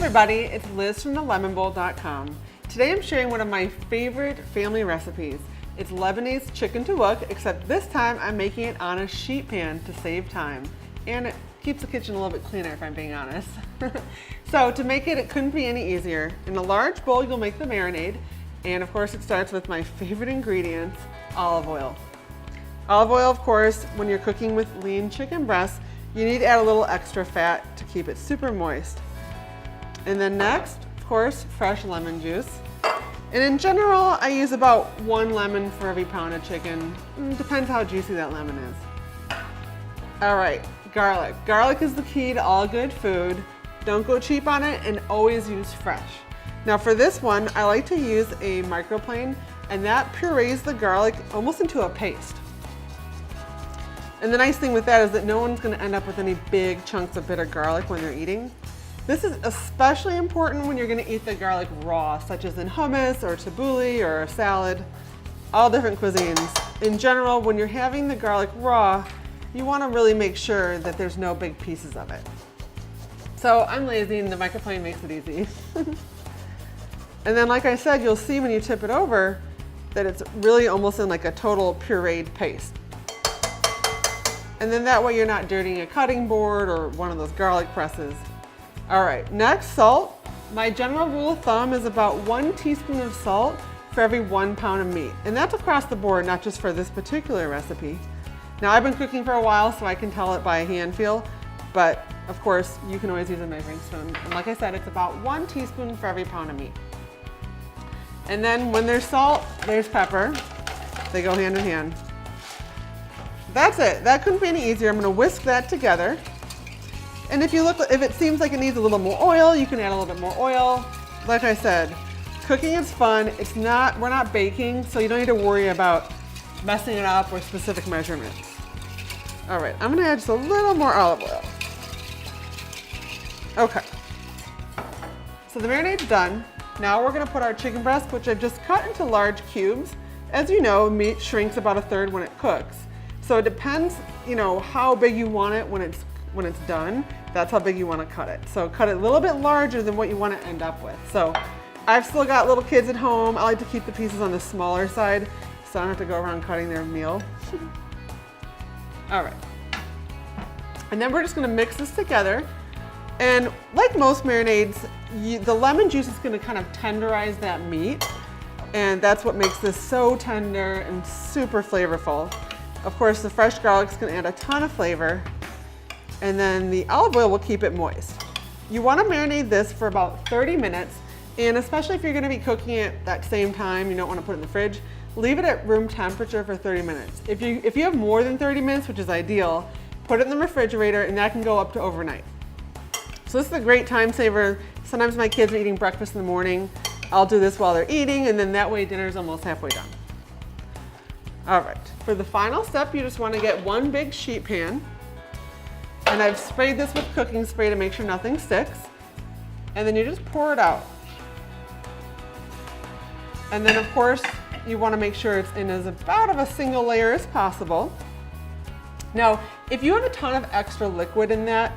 everybody, it's Liz from thelemonbowl.com. Today I'm sharing one of my favorite family recipes. It's Lebanese chicken tawook, except this time I'm making it on a sheet pan to save time. And it keeps the kitchen a little bit cleaner if I'm being honest. So to make it, it couldn't be any easier. In a large bowl you'll make the marinade, and of course it starts with my favorite ingredients, olive oil. Olive oil, of course, when you're cooking with lean chicken breasts, you need to add a little extra fat to keep it super moist. And then next, of course, fresh lemon juice. And in general, I use about 1 lemon for every pound of chicken. Depends how juicy that lemon is. All right, garlic. Garlic is the key to all good food. Don't go cheap on it and always use fresh. Now for this one, I like to use a microplane, and that purees the garlic almost into a paste. And the nice thing with that is that no one's going to end up with any big chunks of bitter garlic when they're eating. This is especially important when you're going to eat the garlic raw, such as in hummus or tabbouleh or a salad, all different cuisines. In general, when you're having the garlic raw, you want to really make sure that there's no big pieces of it. So I'm lazy and the microplane makes it easy. And then like I said, you'll see when you tip it over that it's really almost in like a total pureed paste. And then that way you're not dirtying a cutting board or one of those garlic presses. All right, next, salt. My general rule of thumb is about 1 teaspoon of salt for every 1 pound of meat. And that's across the board, not just for this particular recipe. Now I've been cooking for a while, so I can tell it by a hand feel, but of course you can always use a measuring spoon. And like I said, it's about 1 teaspoon for every pound of meat. And then when there's salt, there's pepper. They go hand in hand. That's it. That couldn't be any easier. I'm going to whisk that together. And if it seems like it needs a little more oil, you can add a little bit more oil. Like I said, cooking is fun. We're not baking, so you don't need to worry about messing it up or specific measurements. All right, I'm going to add just a little more olive oil. Okay. So the marinade's done. Now we're going to put our chicken breast, which I've just cut into large cubes. As you know, meat shrinks about 1/3 when it cooks. So it depends, how big you want it when it's done. That's how big you want to cut it. So cut it a little bit larger than what you want to end up with. So I've still got little kids at home. I like to keep the pieces on the smaller side so I don't have to go around cutting their meal. All right. And then we're just going to mix this together. And like most marinades, the lemon juice is going to kind of tenderize that meat. And that's what makes this so tender and super flavorful. Of course, the fresh garlic is going to add a ton of flavor, and then the olive oil will keep it moist. You want to marinate this for about 30 minutes, and especially if you're going to be cooking it that same time, you don't want to put it in the fridge, leave it at room temperature for 30 minutes. If you have more than 30 minutes, which is ideal, put it in the refrigerator, and that can go up to overnight. So this is a great time saver. Sometimes my kids are eating breakfast in the morning. I'll do this while they're eating, and then that way dinner's almost halfway done. All right, for the final step, you just want to get 1 big sheet pan, and I've sprayed this with cooking spray to make sure nothing sticks, and then you just pour it out. And then of course, you want to make sure it's in as about of a single layer as possible. Now, if you have a ton of extra liquid in that,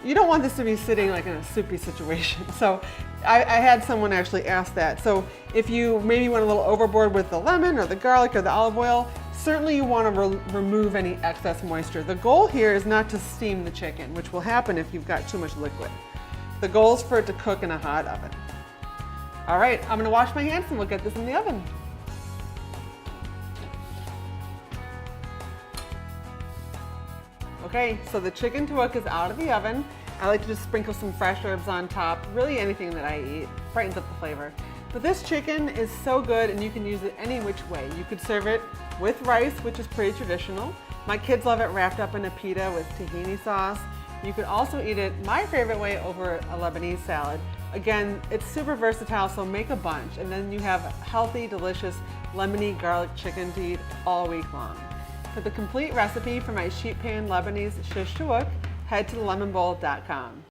you don't want this to be sitting like in a soupy situation. So I had someone actually ask that. So if you maybe went a little overboard with the lemon or the garlic or the olive oil, certainly you want to remove any excess moisture. The goal here is not to steam the chicken, which will happen if you've got too much liquid. The goal is for it to cook in a hot oven. All right, I'm going to wash my hands and we'll get this in the oven. Okay, so the chicken tawook is out of the oven. I like to just sprinkle some fresh herbs on top. Really anything that I eat brightens up the flavor. But this chicken is so good and you can use it any which way. You could serve it with rice, which is pretty traditional. My kids love it wrapped up in a pita with tahini sauce. You could also eat it my favorite way over a Lebanese salad. Again, it's super versatile, so make a bunch. And then you have healthy, delicious, lemony garlic chicken to eat all week long. For the complete recipe for my sheet pan Lebanese Shish Tawook, head to thelemonbowl.com.